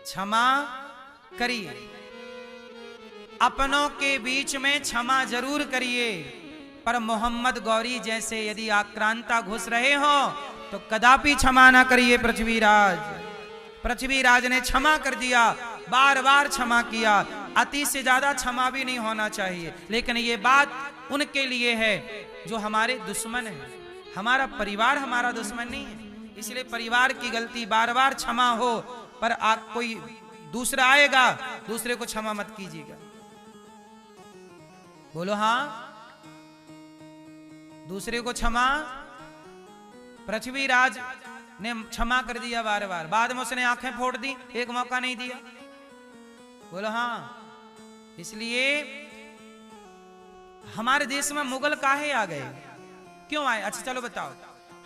क्षमा करिए, अपनों के बीच में क्षमा जरूर करिए, पर मोहम्मद गौरी जैसे यदि आक्रांता घुस रहे हो तो कदापि क्षमा ना करिए। पृथ्वीराज ने क्षमा कर दिया, बार बार क्षमा किया, अति से ज्यादा क्षमा भी नहीं होना चाहिए। लेकिन ये बात उनके लिए है जो हमारे दुश्मन है, हमारा परिवार हमारा दुश्मन नहीं है। इसलिए परिवार की गलती बार बार क्षमा हो, पर आप कोई दूसरा आएगा, दूसरे को क्षमा मत कीजिएगा। बोलो हाँ, दूसरे को क्षमा। पृथ्वीराज ने क्षमा कर दिया बार बार, बाद में उसने आंखें फोड़ दी, एक मौका नहीं दिया। बोलो हाँ। इसलिए हमारे देश में मुगल काहे आ गए, क्यों आए? अच्छा चलो बताओ।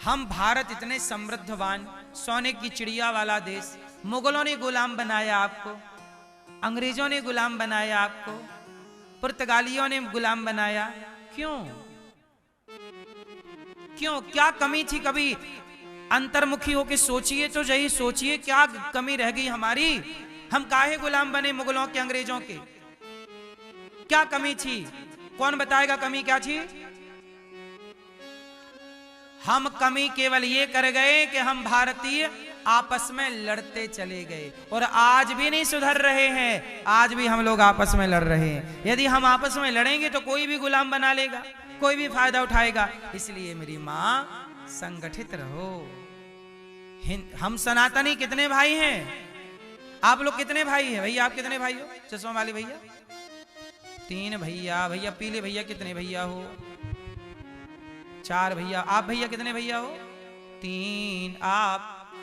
हम भारत इतने समृद्धवान, सोने की चिड़िया वाला देश, मुगलों ने गुलाम बनाया आपको, अंग्रेजों ने गुलाम बनाया आपको, पुर्तगालियों ने गुलाम बनाया। क्यों क्यों? क्या कमी थी? कभी अंतर्मुखी होकर सोचिए तो यही सोचिए, क्या कमी रह गई हमारी? हम काहे गुलाम बने मुगलों के, अंग्रेजों के? क्या कमी थी? कौन बताएगा कमी क्या थी? हम कमी केवल ये कर गए कि हम भारतीय आपस में लड़ते चले गए, और आज भी नहीं सुधर रहे हैं। आज भी हम लोग आपस में लड़ रहे हैं। यदि हम आपस में लड़ेंगे तो कोई भी गुलाम बना लेगा, कोई भी फायदा उठाएगा। इसलिए मेरी मां, संगठित रहो। हम सनातनी कितने भाई हैं? आप लोग कितने भाई हैं? भैया आप कितने भाई हो? चश्मा वाले भैया 3 भैया। भैया पीले भैया कितने भैया हो? 4 भैया। आप भैया कितने भैया हो? 3। आप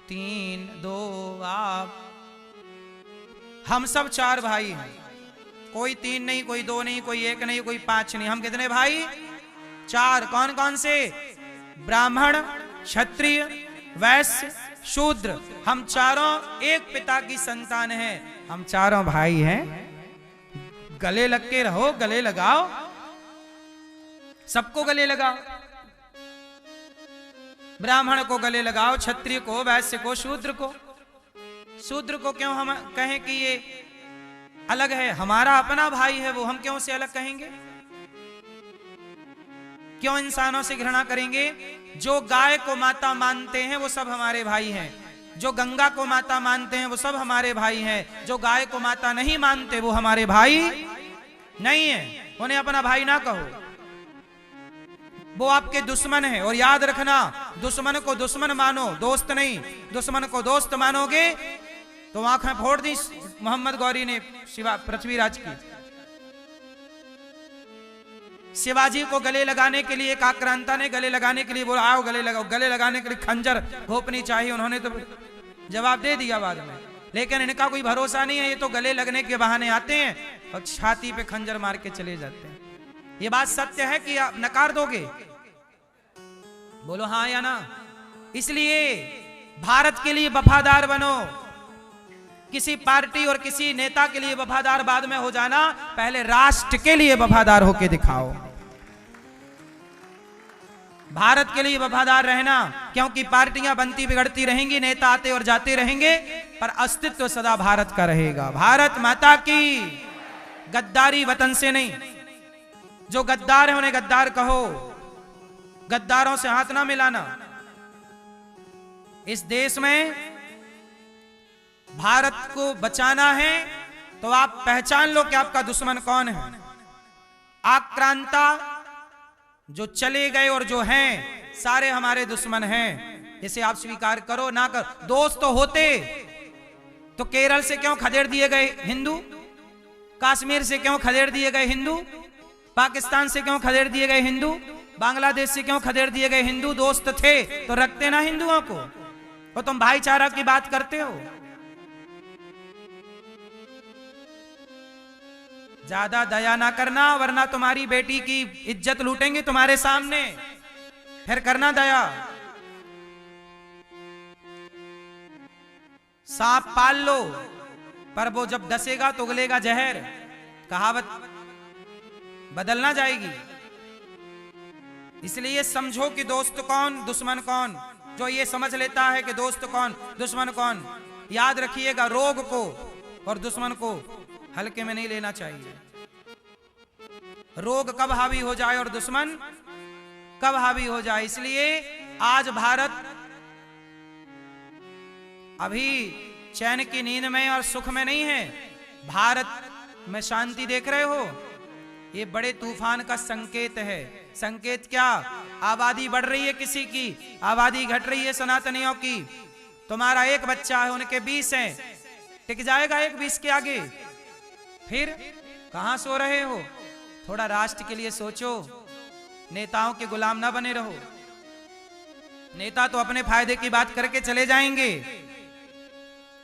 3, 2 आप। हम सब 4 भाई हैं। कोई 3 नहीं, कोई 2 नहीं, कोई 1 नहीं, कोई 5 नहीं। हम कितने भाई? 4। कौन कौन से? ब्राह्मण, क्षत्रिय, वैश्य, शूद्र। हम चारों एक पिता की संतान हैं। हम चारों भाई हैं। गले लग के रहो, गले लगाओ, सबको गले लगाओ। ब्राह्मण को गले लगाओ, क्षत्रिय को, वैश्य को, शूद्र को। शूद्र को क्यों हम कहें कि ये अलग है? हमारा अपना भाई है वो, हम क्यों से अलग कहेंगे? क्यों इंसानों से घृणा करेंगे? जो गाय को माता मानते हैं वो सब हमारे भाई हैं। जो गंगा को माता मानते हैं वो सब हमारे भाई हैं। जो गाय को माता नहीं मानते वो हमारे भाई नहीं है। उन्हें अपना भाई ना कहो, वो आपके दुश्मन है। और याद रखना, दुश्मन को दुश्मन मानो, दोस्त नहीं। दुश्मन को दोस्त मानोगे तो आंखें फोड़ दी मोहम्मद गौरी ने पृथ्वीराज की। शिवाजी को गले लगाने के लिए एक आक्रांता ने गले लगाने के लिए बोला, आओ गले लगाओ। गले लगाने के लिए खंजर घोपनी चाहिए, उन्होंने तो जवाब दे दिया बाद में। लेकिन इनका कोई भरोसा नहीं है, ये तो गले लगने के बहाने आते हैं और छाती पे खंजर मार के चले जाते हैं। ये बात सत्य है कि आप नकार दोगे? बोलो हाँ या ना। इसलिए भारत के लिए वफादार बनो। किसी पार्टी और किसी नेता के लिए वफादार बाद में हो जाना, पहले राष्ट्र के लिए वफादार होके दिखाओ। भारत के लिए वफादार रहना, क्योंकि पार्टियां बनती बिगड़ती रहेंगी, नेता आते और जाते रहेंगे, पर अस्तित्व सदा भारत का रहेगा। भारत माता की। गद्दारी वतन से नहीं। जो गद्दार है उन्हें गद्दार कहो, गद्दारों से हाथ ना मिलाना। इस देश में भारत को बचाना है तो आप पहचान लो कि आपका दुश्मन कौन है। आक्रांता जो चले गए और जो हैं सारे हमारे दुश्मन हैं। इसे आप स्वीकार करो ना करो। दोस्त तो होते तो केरल से क्यों खदेड़ दिए गए हिंदू? कश्मीर से क्यों खदेड़ दिए गए हिंदू? पाकिस्तान से क्यों खदेड़ दिए गए हिंदू? बांग्लादेश से क्यों खदेड़ दिए गए हिंदू? दोस्त थे तो रखते ना हिंदुओं को। और तुम भाईचारा की बात करते हो। ज्यादा दया ना करना, वरना तुम्हारी बेटी की इज्जत लूटेंगे तुम्हारे सामने। फिर करना दया। सांप पाल लो, पर वो जब डसेगा तो उगलेगा जहर। कहावत बदलना जाएगी। इसलिए समझो कि दोस्त कौन, दुश्मन कौन। जो ये समझ लेता है कि दोस्त कौन, दुश्मन कौन, याद रखिएगा, रोग को और दुश्मन को हल्के में नहीं लेना चाहिए। रोग कब हावी हो जाए और दुश्मन कब हावी हो जाए। इसलिए आज भारत अभी चैन की नींद में और सुख में नहीं है। भारत में शांति देख रहे हो, ये बड़े तूफान का संकेत है। संकेत क्या? आबादी बढ़ रही है, किसी की आबादी घट रही है सनातनियों की। तुम्हारा एक बच्चा है, उनके 20 हैं, टिक जाएगा एक 20 के आगे? फिर कहां सो रहे हो? थोड़ा राष्ट्र के लिए सोचो, नेताओं के गुलाम ना बने रहो। नेता तो अपने फायदे की बात करके चले जाएंगे,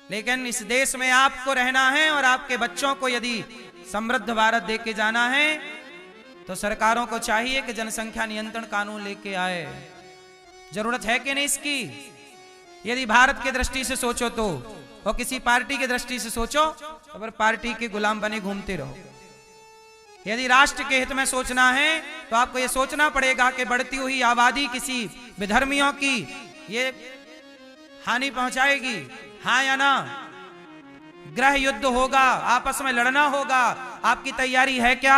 लेकिन इस देश में आपको रहना है और आपके बच्चों को यदि समृद्ध भारत देके जाना है तो सरकारों को चाहिए कि जनसंख्या नियंत्रण कानून लेके आए। जरूरत है कि नहीं इसकी? यदि भारत की दृष्टि से सोचो तो, और किसी पार्टी की दृष्टि से सोचो तो फिर पार्टी के गुलाम बने घूमते रहो। यदि राष्ट्र के हित में सोचना है तो आपको यह सोचना पड़ेगा कि बढ़ती हुई आबादी किसी विधर्मियों की ये हानि पहुंचाएगी, हाँ या ना? गृह युद्ध होगा, आपस में लड़ना होगा, आपकी तैयारी है क्या?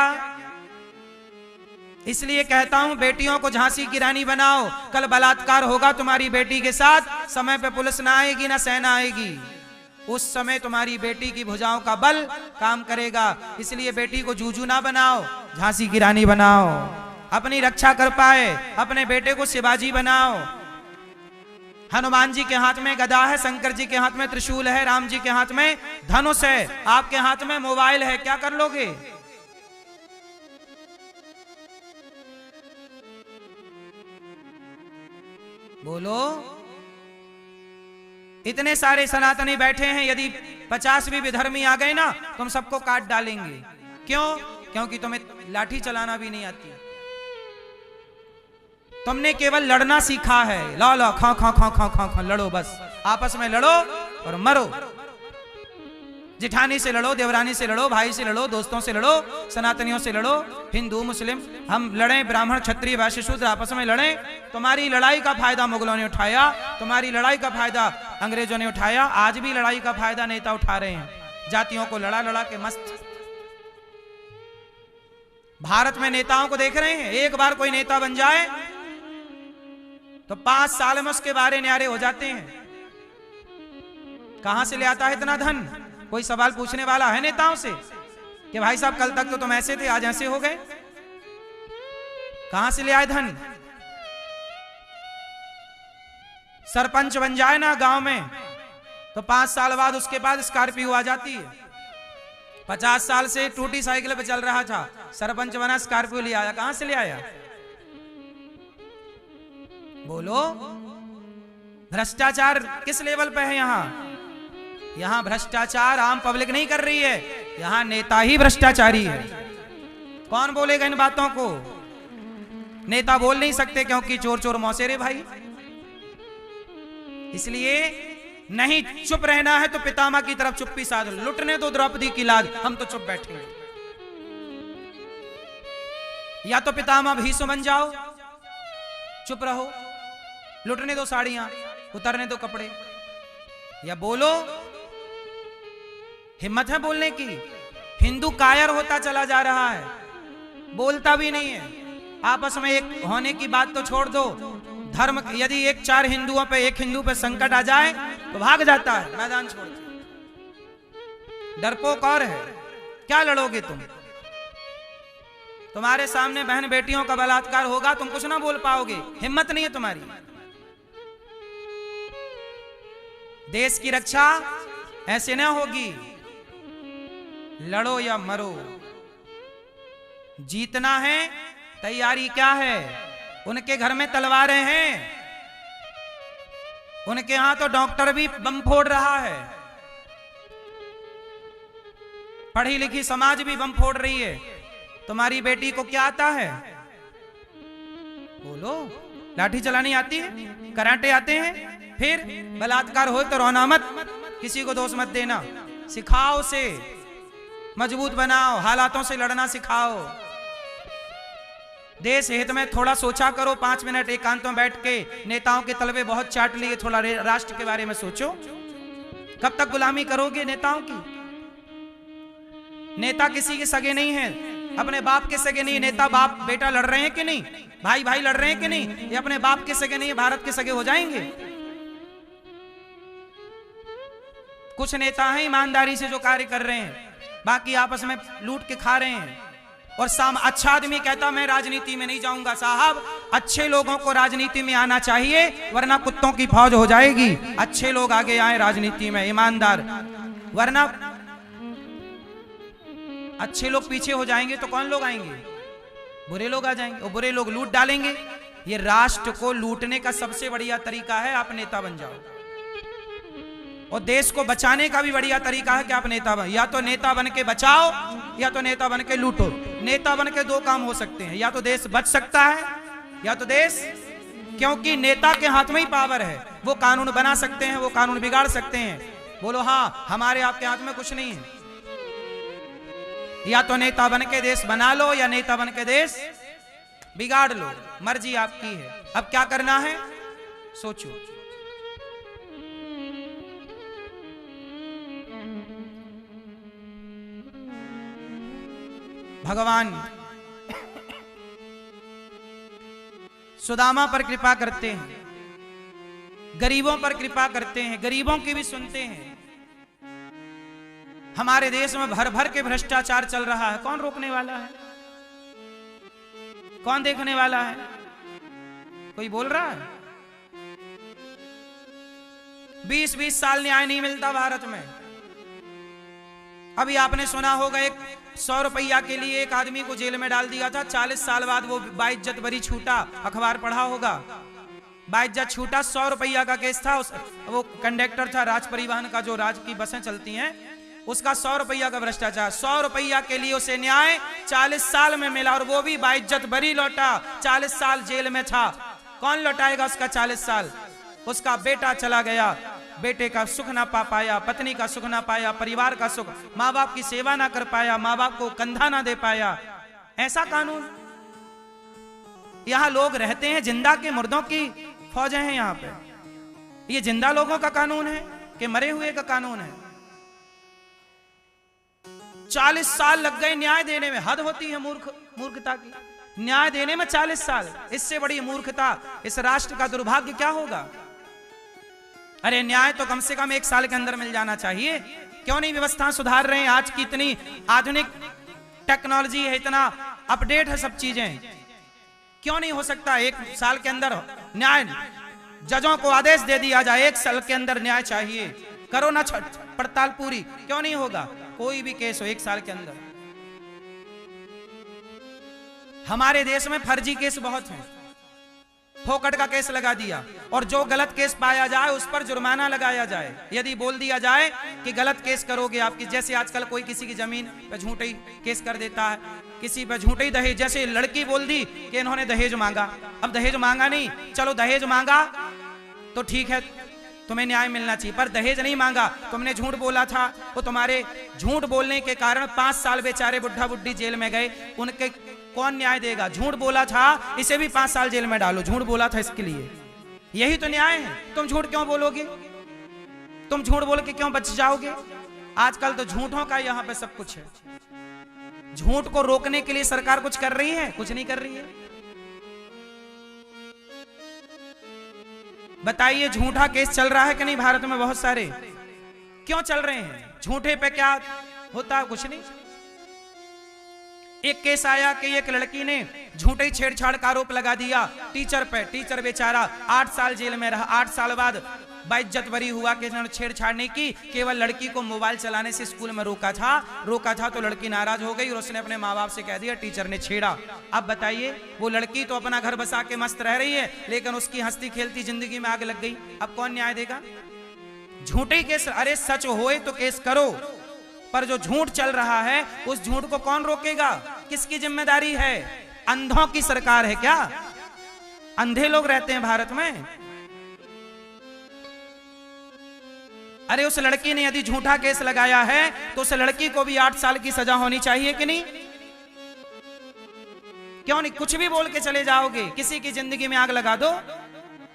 इसलिए कहता हूं, बेटियों को झांसी की रानी बनाओ। कल बलात्कार होगा तुम्हारी बेटी के साथ, समय पे पुलिस ना आएगी ना सेना आएगी, उस समय तुम्हारी बेटी की भुजाओं का बल काम करेगा। इसलिए बेटी को जूजू ना बनाओ, झांसी की रानी बनाओ। अपनी रक्षा कर पाए अपने बेटे को शिवाजी बनाओ। हनुमान जी के हाथ में गदा है, शंकर जी के हाथ में त्रिशूल है, राम जी के हाथ में धनुष है, आपके हाथ में मोबाइल है, क्या कर लोगे? बोलो। इतने सारे सनातनी बैठे हैं, यदि 50 भी विधर्मी आ गए ना तुम सबको काट डालेंगे। क्यों? क्योंकि तुम्हें लाठी चलाना भी नहीं आती, तुमने केवल लड़ना सीखा है। लो लो, खा खा खा खा खा खा, लड़ो, बस आपस में लड़ो और मरो। जिठानी से लड़ो, देवरानी से लड़ो, भाई से लड़ो, दोस्तों से लड़ो, सनातनियों से लड़ो, हिंदू मुस्लिम हम लड़ें, ब्राह्मण क्षत्रिय वैश्य शूद्र आपस में लड़ें। तुम्हारी लड़ाई का फायदा मुगलों ने उठाया, तुम्हारी लड़ाई का फायदा अंग्रेजों ने उठाया, आज भी लड़ाई का फायदा नेता उठा रहे हैं। जातियों को लड़ा लड़ा के मस्त। भारत में नेताओं को देख रहे हैं, एक बार कोई नेता बन जाए तो 5 साल में उसके बारे न्यारे हो जाते हैं। कहां से ले आता है इतना धन? कोई सवाल पूछने वाला है नेताओं से कि भाई साहब कल तक तो तुम ऐसे थे, आज ऐसे हो गए? कहां से ले आए धन? सरपंच बन जाए ना गांव में तो 5 साल बाद उसके बाद स्कॉर्पियो आ जाती है। 50 साल से टूटी साइकिल पे चल रहा था, सरपंच बना, स्कॉर्पियो ले आया। कहां से ले आया? बोलो। भ्रष्टाचार किस लेवल पे है यहां? यहां भ्रष्टाचार आम पब्लिक नहीं कर रही है, यहां नेता ही भ्रष्टाचारी है। कौन बोलेगा इन बातों को? नेता बोल नहीं सकते क्योंकि चोर चोर मौसेरे भाई। इसलिए नहीं चुप रहना है तो पितामह की तरफ चुप्पी साध लो। लुटने दो द्रौपदी की लाज, हम तो चुप बैठेंगे। या तो पितामह भीष्म बन जाओ, चुप रहो, लुटने दो साड़ियां, उतरने दो कपड़े, या बोलो। हिम्मत है बोलने की? हिंदू कायर होता चला जा रहा है, बोलता भी नहीं है। आपस में एक होने की बात तो छोड़ दो, धर्म यदि 4 हिंदुओं पे एक हिंदू पे संकट आ जाए तो भाग जाता है मैदान छोड़। डरपोक और है, क्या लड़ोगे तुम? तुम्हारे सामने बहन बेटियों का बलात्कार होगा, तुम कुछ ना बोल पाओगे, हिम्मत नहीं है तुम्हारी। देश की रक्षा ऐसे ना होगी, लड़ो या मरो। जीतना है, तैयारी क्या है? उनके घर में तलवारें हैं, उनके यहां तो डॉक्टर भी बम फोड़ रहा है, पढ़ी लिखी समाज भी बम फोड़ रही है। तुम्हारी बेटी को क्या आता है? बोलो। लाठी चलानी आती है, कराटे आते हैं, फिर बलात्कार हो तो रोना मत, किसी को दोष मत देना, सिखाओ उसे, मजबूत बनाओ, हालातों से लड़ना सिखाओ। देश हित में थोड़ा सोचा करो, 5 मिनट एकांत में बैठ के। नेताओं के तलवे बहुत चाट लिए, थोड़ा राष्ट्र के बारे में सोचो। कब तक गुलामी करोगे नेताओं की? नेता किसी के सगे नहीं है, अपने बाप के सगे नहीं। नेता बाप बेटा लड़ रहे हैं कि नहीं, भाई भाई लड़ रहे हैं कि नहीं, ये अपने बाप के सगे नहीं, भारत के सगे हो जाएंगे। कुछ नेता हैं ईमानदारी से जो कार्य कर रहे हैं, बाकी आपस में लूट के खा रहे हैं। और अच्छा आदमी कहता मैं राजनीति में नहीं जाऊंगा। साहब, अच्छे लोगों को राजनीति में आना चाहिए, वरना कुत्तों की फौज हो जाएगी। अच्छे लोग आगे आए राजनीति में, ईमानदार, वरना अच्छे लोग पीछे हो जाएंगे तो कौन लोग आएंगे? बुरे लोग आ जाएंगे और बुरे लोग लूट डालेंगे। ये राष्ट्र को लूटने का सबसे बढ़िया तरीका है आप नेता बन जाओ, और देश को बचाने का भी बढ़िया तरीका है कि आप नेता बन, या तो नेता बन के बचाओ या तो नेता बन के लूटो। नेता बन के दो काम हो सकते हैं, या तो देश बच सकता है या तो देश, क्योंकि नेता के हाथ में ही पावर है, वो कानून बना सकते हैं, वो कानून बिगाड़ सकते हैं। बोलो हाँ, हमारे आपके हाथ में कुछ नहीं है। या तो नेता बन के देश बना लो या नेता बन के देश बिगाड़ लो, मर्जी आपकी है। अब क्या करना है सोचो। भगवान सुदामा पर कृपा करते हैं, गरीबों पर कृपा करते हैं, गरीबों की भी सुनते हैं। हमारे देश में भर भर के भ्रष्टाचार चल रहा है, कौन रोकने वाला है? कौन देखने वाला है? कोई बोल रहा है? 20-20 साल न्याय नहीं मिलता भारत में। अभी आपने सुना होगा, एक 100 रुपया के लिए एक आदमी को जेल में डाल दिया था, 40 साल बाद वो बाइज्जत बरी छूटा। अखबार पढ़ा होगा, बाइज्जत छूटा। 100 रुपया का केस था। वो कंडक्टर था राज परिवहन का, जो राज की बसें चलती हैं, उसका 100 रुपया का भ्रष्टाचार। 100 रुपया के लिए उसे न्याय 40 साल में मिला, और वो भी बाइज्जत बरी लौटा। 40 साल जेल में था। कौन लौटाएगा उसका 40 साल? उसका बेटा चला गया, बेटे का सुख ना पा पाया, पत्नी का सुख ना पाया, परिवार का सुख, माँ बाप की सेवा ना कर पाया, माँ बाप को कंधा ना दे पाया। ऐसा कानून यहां लोग रहते हैं, जिंदा के मुर्दों की फौजें हैं यहां पे। ये जिंदा लोगों का कानून है कि मरे हुए का कानून है? 40 साल लग गए न्याय देने में। हद होती है मूर्खता की। न्याय देने में 40 साल, इससे बड़ी मूर्खता, इस राष्ट्र का दुर्भाग्य क्या होगा? अरे न्याय तो कम से कम 1 साल के अंदर मिल जाना चाहिए। क्यों नहीं व्यवस्था सुधार रहे हैं? आज की इतनी आधुनिक टेक्नोलॉजी है, इतना अपडेट है सब चीजें, क्यों नहीं हो सकता 1 साल के अंदर न्याय? जजों को आदेश दे दिया जाए 1 साल के अंदर न्याय चाहिए, करो ना पड़ताल पूरी, क्यों नहीं होगा? कोई भी केस हो 1 साल के अंदर। हमारे देश में फर्जी केस बहुत हैं, फोकट का केस लगा दिया, और जो गलत केस पाया जाए उस पर जुर्माना लगाया जाए। यदि बोल दिया जाए कि गलत केस करोगे आपकी, जैसे आजकल कोई किसी की जमीन पे झूठे केस कर देता है, किसी पे झूठे दहेज, जैसे लड़की बोल दी कि इन्होंने दहेज मांगा। अब दहेज मांगा नहीं, चलो दहेज मांगा तो ठीक है, तुम्हें न्याय मिलना चाहिए, पर दहेज नहीं मांगा, तुमने झूठ बोला था, वो तुम्हारे झूठ बोलने के कारण 5 साल बेचारे बुढ़ा बुढ़ी जेल में गए, उनके कौन न्याय देगा? झूठ बोला था, इसे भी 5 साल जेल में डालो, झूठ बोला था इसके लिए। यही तो न्याय है। तुम झूठ क्यों बोलोगे? तुम झूठ बोल के क्यों बच जाओगे? आजकल तो झूठों का यहाँ पे सब कुछ है। झूठ को रोकने के लिए सरकार कुछ कर रही है? कुछ नहीं कर रही है। बताइए, झूठा केस चल रहा है कि नहीं भारत में? बहुत सारे। क्यों चल रहे हैं? झूठे पे क्या होता है? कुछ नहीं। एक केस आया कि एक लड़की ने झूठे छेड़छाड़ का आरोप लगा दिया टीचर पे। टीचर बेचारा 8 साल जेल में रहा। 8 साल बाद बाइज्जत बरी हुआ कि उन्होंने छेड़छाड़ नहीं की, केवल लड़की को मोबाइल चलाने से स्कूल में रोका था तो लड़की नाराज हो गई और उसने अपने माँ बाप से कह दिया टीचर ने छेड़ा। अब बताइए, वो लड़की तो अपना घर बसा के मस्त रह रही है, लेकिन उसकी हंसती खेलती जिंदगी में आग लग गई। अब कौन न्याय देगा? झूठे केस। अरे सच होए तो केस करो, पर जो झूठ चल रहा है उस झूठ को कौन रोकेगा? किसकी जिम्मेदारी है? अंधों की सरकार है क्या? अंधे लोग रहते हैं भारत में। अरे उस लड़की ने यदि झूठा केस लगाया है तो उस लड़की को भी 8 साल की सजा होनी चाहिए कि नहीं? क्यों नहीं? कुछ भी बोल के चले जाओगे, किसी की जिंदगी में आग लगा दो,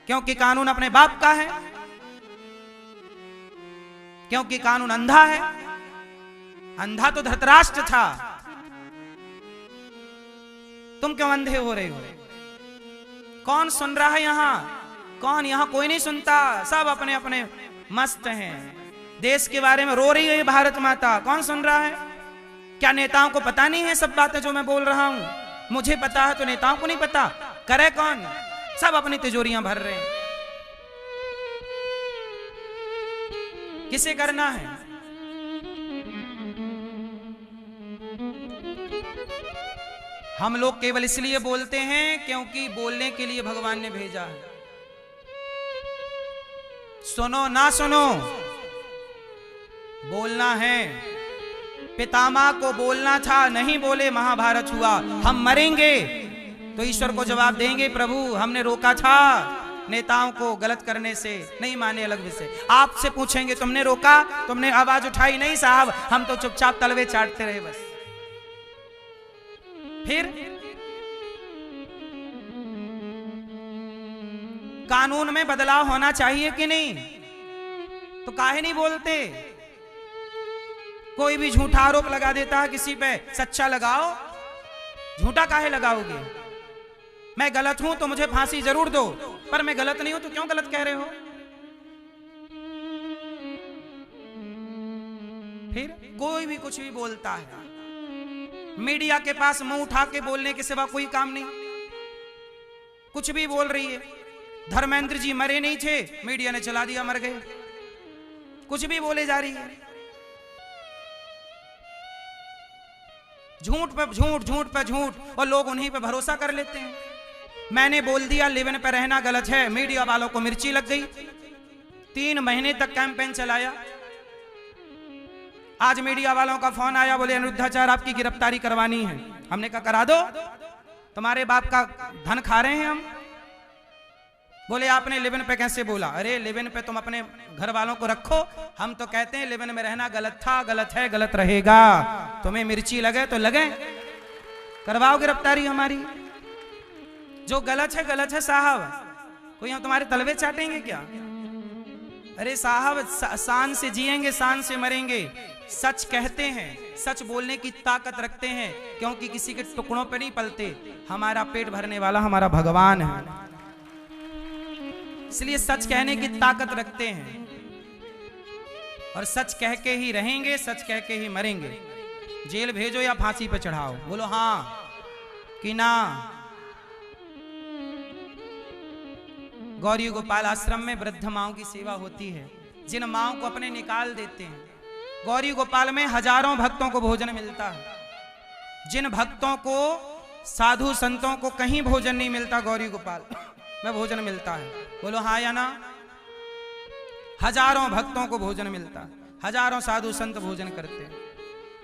क्योंकि कानून अपने बाप का है। क्योंकि कानून अंधा है। अंधा तो धृतराष्ट्र था, तुम क्यों अंधे हो रहे हो? कौन सुन रहा है यहां? कौन? यहां कोई नहीं सुनता, सब अपने अपने मस्त हैं। देश के बारे में रो रही है भारत माता, कौन सुन रहा है? क्या नेताओं को पता नहीं है सब बातें जो मैं बोल रहा हूं? मुझे पता है तो नेताओं को नहीं पता? करे कौन? सब अपनी तिजोरियां भर रहे हैं। किसे करना है? हम लोग केवल इसलिए बोलते हैं क्योंकि बोलने के लिए भगवान ने भेजा है। सुनो ना सुनो, बोलना है। पितामह को बोलना था, नहीं बोले, महाभारत हुआ। हम मरेंगे तो ईश्वर को जवाब देंगे, प्रभु हमने रोका था नेताओं को गलत करने से, नहीं माने, अलग विषय। आपसे पूछेंगे तुमने रोका, तुमने आवाज उठाई? नहीं साहब, हम तो चुपचाप तलवे चाटते रहे बस। फिर कानून में बदलाव होना चाहिए कि नहीं? तो काहे नहीं बोलते? कोई भी झूठा आरोप लगा देता है किसी पे, सच्चा लगाओ। झूठा काहे लगाओगे? मैं गलत हूं तो मुझे फांसी जरूर दो, पर मैं गलत नहीं हूं तो क्यों गलत कह रहे हो? फिर कोई भी कुछ भी बोलता है। मीडिया के पास मुंह उठा के बोलने के सिवा कोई काम नहीं, कुछ भी बोल रही है। धर्मेंद्र जी मरे नहीं थे, मीडिया ने चला दिया मर गए। कुछ भी बोले जा रही है, झूठ पे झूठ, झूठ पे झूठ, और लोग उन्हीं पे भरोसा कर लेते हैं। मैंने बोल दिया लिव इन पे रहना गलत है, मीडिया वालों को मिर्ची लग गई। 3 महीने तक कैंपेन चलाया। आज मीडिया वालों का फोन आया, बोले अनिरुद्धाचार्य आपकी गिरफ्तारी करवानी है। हमने कहा करा दो, तुम्हारे बाप का धन खा रहे हैं हम। बोले आपने लिव इन पे कैसे बोला? अरे लिव इन पे तुम अपने घर वालों को रखो, हम तो कहते हैं लिव इन में रहना गलत था, गलत है, गलत रहेगा। तुम्हें मिर्ची लगे तो लगे, करवाओ गिरफ्तारी हमारी। जो गलत है साहब, कोई हम तुम्हारे तलवे चाटेंगे क्या? अरे साहब, शान से जिएंगे, शान से मरेंगे। सच कहते हैं, सच बोलने की ताकत रखते हैं, क्योंकि किसी के टुकड़ों पे नहीं पलते। हमारा पेट भरने वाला हमारा भगवान है, इसलिए सच कहने की ताकत रखते हैं। और सच कह के ही रहेंगे, सच कह के ही मरेंगे। जेल भेजो या फांसी पे चढ़ाओ, बोलो हाँ कि ना। गौरी गोपाल आश्रम में वृद्ध माओं की सेवा होती है, जिन माओं को अपने निकाल देते हैं। गौरी गोपाल में हजारों भक्तों को भोजन मिलता है। जिन भक्तों को, साधु संतों को कहीं भोजन नहीं मिलता, गौरी गोपाल में भोजन मिलता है। बोलो हाँ या ना। हजारों भक्तों को भोजन मिलता है, हजारों साधु संत भोजन करते हैं।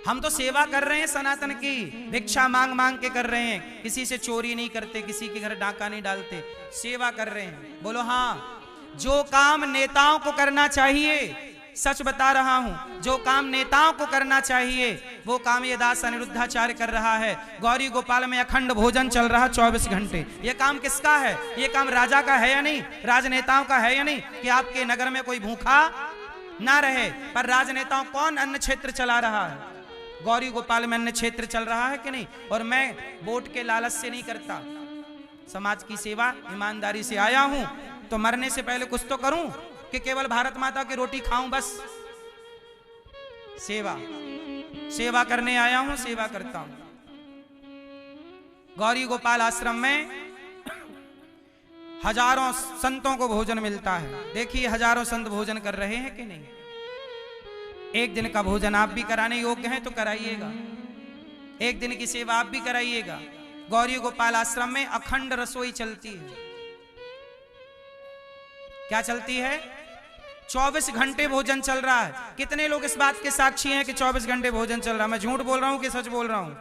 हम तो सेवा कर रहे हैं सनातन की, भिक्षा मांग मांग के कर रहे हैं। किसी से चोरी नहीं करते, किसी के घर डाका नहीं डालते, सेवा कर रहे हैं। बोलो हाँ। जो काम नेताओं को करना चाहिए, सच बता रहा हूं, जो काम नेताओं को करना चाहिए वो काम ये दास अनिरुद्धाचार्य कर रहा है। गौरी गोपाल में अखंड भोजन चल रहा 24 घंटे। ये काम किसका है? ये काम राजा का है या नहीं? राजनेताओं का है या नहीं? कि आपके नगर में कोई भूखा ना रहे। पर राजनेताओं कौन अन्न क्षेत्र चला रहा है? गौरी गोपाल में अन्न क्षेत्र चल रहा है कि नहीं? और मैं वोट के लालच से नहीं करता, समाज की सेवा ईमानदारी से आया हूं, तो मरने से पहले कुछ तो करूं कि केवल भारत माता की रोटी खाऊं बस। सेवा करने आया हूं, सेवा करता हूं। गौरी गोपाल आश्रम में हजारों संतों को भोजन मिलता है। देखिए हजारों संत भोजन कर रहे हैं कि नहीं? एक दिन का भोजन आप भी कराने योग्य हैं तो कराइएगा, एक दिन की सेवा आप भी कराइएगा। गौरी गोपाल आश्रम में अखंड रसोई चलती है। क्या चलती है? 24 घंटे भोजन चल रहा है। कितने लोग इस बात के साक्षी हैं कि 24 घंटे भोजन चल रहा है? मैं झूठ बोल रहा हूं कि सच बोल रहा हूं?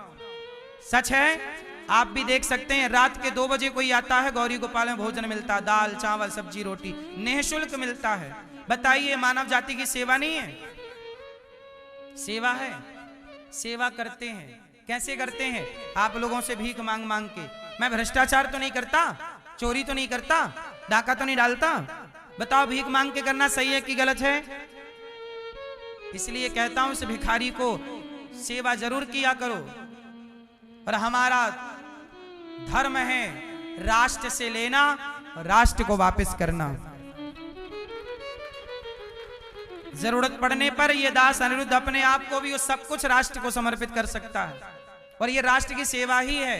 सच है, आप भी देख सकते हैं। रात के 2 बजे कोई आता है, गौरी गोपाल में भोजन मिलता है, दाल चावल सब्जी रोटी निःशुल्क मिलता है। बताइए मानव जाति की सेवा नहीं है? सेवा है, सेवा करते हैं। कैसे करते हैं? आप लोगों से भीख मांग मांग के। मैं भ्रष्टाचार तो नहीं करता, चोरी तो नहीं करता, डाका तो नहीं डालता। बताओ भीख मांग के करना सही है कि गलत है? इसलिए कहता हूं इस भिखारी को सेवा जरूर किया करो। और हमारा धर्म है राष्ट्र से लेना और राष्ट्र को वापस करना। जरूरत पड़ने पर ये दास अनिरुद्ध अपने आप को भी उस सब कुछ राष्ट्र को समर्पित कर सकता है और ये राष्ट्र की सेवा ही है।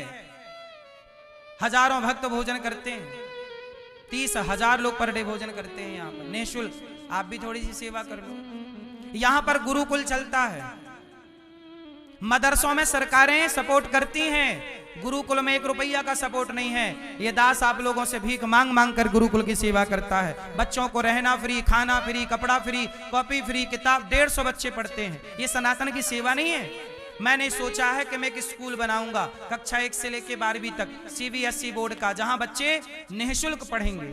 हजारों भक्त भोजन करते हैं, 30,000 लोग पर डे भोजन करते हैं यहाँ पर निःशुल्क। आप भी थोड़ी सी सेवा कर लो। यहाँ पर गुरुकुल चलता है, मदरसों में सरकारें सपोर्ट करती हैं, गुरुकुल में 1 रुपया का सपोर्ट नहीं है। ये दास आप लोगों से भीख मांग मांग कर गुरुकुल की सेवा करता है। बच्चों को रहना फ्री, खाना फ्री, कपड़ा फ्री, कॉपी फ्री, किताब 150 बच्चे पढ़ते हैं। ये सनातन की सेवा नहीं है। मैंने सोचा है कि मैं एक स्कूल बनाऊंगा कक्षा 1 से लेकर 12वीं तक, CBSE बोर्ड का, जहां बच्चे निःशुल्क पढ़ेंगे।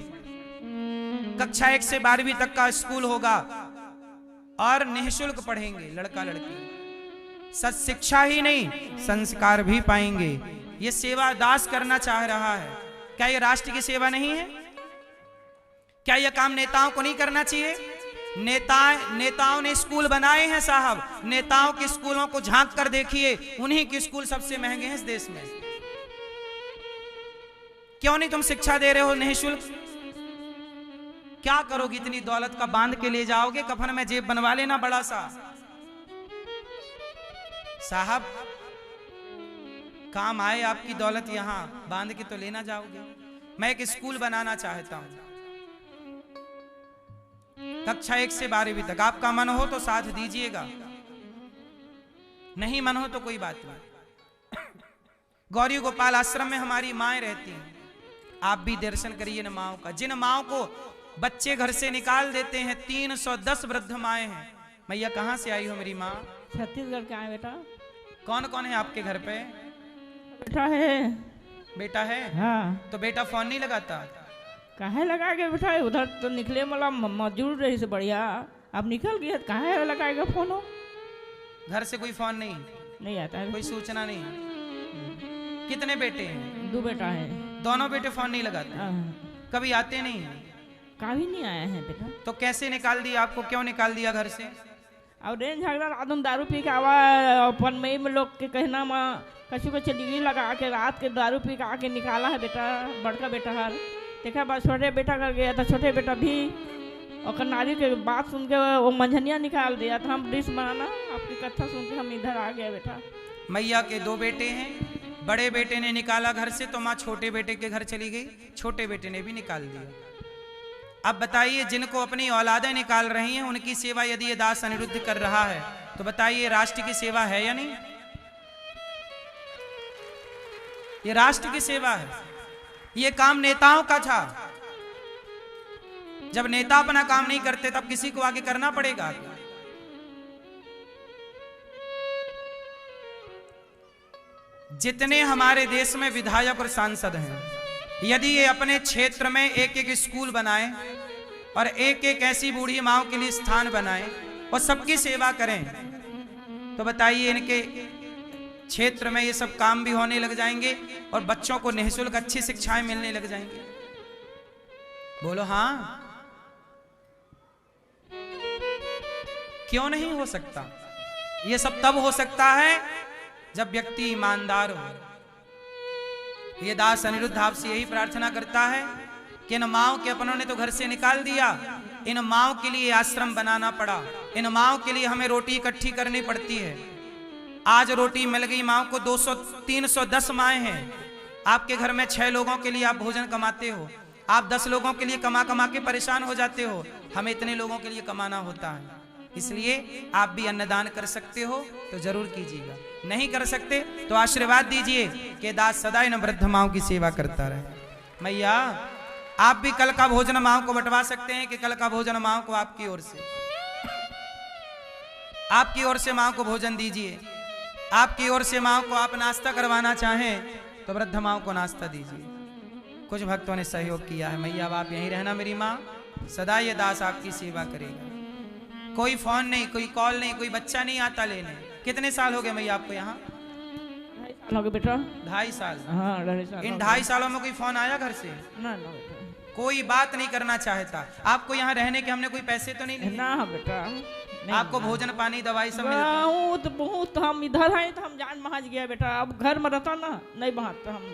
कक्षा 1 से 12वीं तक का स्कूल होगा और निःशुल्क पढ़ेंगे लड़का लड़की। सच शिक्षा ही नहीं संस्कार भी पाएंगे। ये सेवा दास करना चाह रहा है। क्या ये राष्ट्र की सेवा नहीं है? क्या यह काम नेताओं को नहीं करना चाहिए? नेताओं ने स्कूल बनाए हैं साहब। नेताओं के स्कूलों को झांक कर देखिए, उन्हीं के स्कूल सबसे महंगे हैं इस देश में। क्यों नहीं तुम शिक्षा दे रहे हो निःशुल्क? क्या करोगे? इतनी दौलत का बांध के ले जाओगे, कफन में जेब बनवा लेना बड़ा सा। साहब काम आए आपकी दौलत, यहां बांध के तो लेना जाओगे। मैं एक स्कूल बनाना चाहता हूं कक्षा 1 से 12वीं तक। आपका मन हो तो साथ दीजिएगा, नहीं मन हो तो कोई बात नहीं। गौरी गोपाल आश्रम में हमारी माएं रहती हैं, आप भी दर्शन करिए न माओं का। जिन माओं को बच्चे घर से निकाल देते हैं, 310 वृद्ध माएं हैं। मैया कहां से आई हो मेरी माँ? छत्तीसगढ़ के आए बेटा। कौन कौन है आपके घर पे? बेटा है। बेटा है? हाँ। तो बेटा फोन नहीं लगाता? काहे लगा के बेटा, उधर तो निकले मतलब मजदूर रही से बढ़िया, अब निकल गया काहे लगाएगा फोन? हो घर से कोई फोन नहीं आता है, कोई सूचना नहीं? कितने बेटे हैं? 2 बेटा है। दोनों बेटे फोन नहीं लगाते? कभी आते नहीं? कभी नहीं आया है बेटा। तो कैसे निकाल दिया आपको? क्यों निकाल दिया घर से? अब रेन झगड़ा रात में दारू पी के आवा, अपन में लोग के कहना माँ कछु को चली लगा के रात के दारू पी के आके निकाला है बेटा। बड़का बेटा हर देखा बस, छोटे बेटा कर गया था, छोटे बेटा भी और नारी के बात सुन के वो मंझनिया निकाल दिया था। हम डिश बनाना आपकी कथा सुन के हम इधर आ गए बेटा। मैया के 2 बेटे हैं, बड़े बेटे ने निकाला घर से तो माँ छोटे बेटे के घर चली गई, छोटे बेटे ने भी निकाल दिया। अब बताइए, जिनको अपनी औलादें निकाल रही हैं उनकी सेवा यदि ये दास अनिरुद्ध कर रहा है तो बताइए राष्ट्र की सेवा है या नहीं? ये राष्ट्र की सेवा है। ये काम नेताओं का था। जब नेता अपना काम नहीं करते तब किसी को आगे करना पड़ेगा। जितने हमारे देश में विधायक और सांसद हैं, यदि ये अपने क्षेत्र में एक एक स्कूल बनाएं और एक एक ऐसी बूढ़ी माओं के लिए स्थान बनाएं और सबकी सेवा करें तो बताइए इनके क्षेत्र में ये सब काम भी होने लग जाएंगे और बच्चों को निःशुल्क अच्छी शिक्षाएं मिलने लग जाएंगी। बोलो हाँ, क्यों नहीं हो सकता? ये सब तब हो सकता है जब व्यक्ति ईमानदार हो। ये दास अनिरुद्ध आपसे यही प्रार्थना करता है कि इन माओं के अपनों ने तो घर से निकाल दिया, इन माओं के लिए आश्रम बनाना पड़ा, इन माओं के लिए हमें रोटी इकट्ठी करनी पड़ती है। आज रोटी मिल गई माओं को, 200-310 माएँ हैं आपके घर में, 6 लोगों के लिए आप भोजन कमाते हो, आप 10 लोगों के लिए कमा कमा के परेशान हो जाते हो, हमें इतने लोगों के लिए कमाना होता है। इसलिए आप भी अन्नदान कर सकते हो तो जरूर कीजिएगा, नहीं कर सकते तो आशीर्वाद दीजिए कि दास सदा इन वृद्ध माओं की सेवा करता रहे। मैया आप भी कल का भोजन माओं को बंटवा सकते हैं कि कल का भोजन माओं को आपकी ओर से माओं को भोजन दीजिए। आपकी ओर से माओं को आप नाश्ता करवाना चाहें तो वृद्ध माओं को नाश्ता दीजिए। कुछ भक्तों ने सहयोग किया है। मैया अब आप यहीं रहना मेरी माँ, सदा ये दास आपकी सेवा करेगा। कोई फोन नहीं, कोई कॉल नहीं, कोई बच्चा नहीं आता लेने। कितने साल हो गए मैया आपको यहाँ? 2.5 साल हो गए बेटा। 2.5 साल? हाँ 2.5 साल। इन 2.5 सालों में कोई फोन आया घर से? ना बेटा। कोई बात नहीं करना चाहता। आपको यहाँ रहने के हमने कोई पैसे तो नहीं लिए? ना बेटा। आपको भोजन पानी दवाई सब मिलता है? बहुत बहुत, हम इधर हैं तो हम जान महाज गया बेटा, अब घर में रहता ना नहीं वहाँ तो हम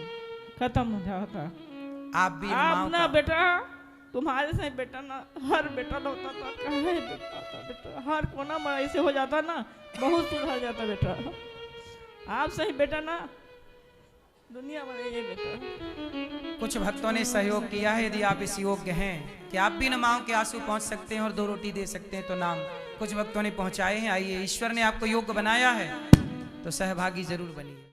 खत्म हो जाता। आप भी आप ना बेटा, तुम्हारे से बेटा ना हर बेटा ना होता था, कहे बेटा हर कोना में ऐसे हो जाता ना, बहुत सुधर जाता बेटा। आप सही बेटा ना दुनिया में ये बेटा। कुछ भक्तों ने सहयोग किया है, यदि आप इस योग्य हैं कि आप भी न माओ के आंसू पहुंच सकते हैं और 2 रोटी दे सकते हैं तो नाम कुछ भक्तों ने पहुंचाए हैं। आइए, ईश्वर ने आपको योग्य बनाया है तो सहभागी जरूर बनिए।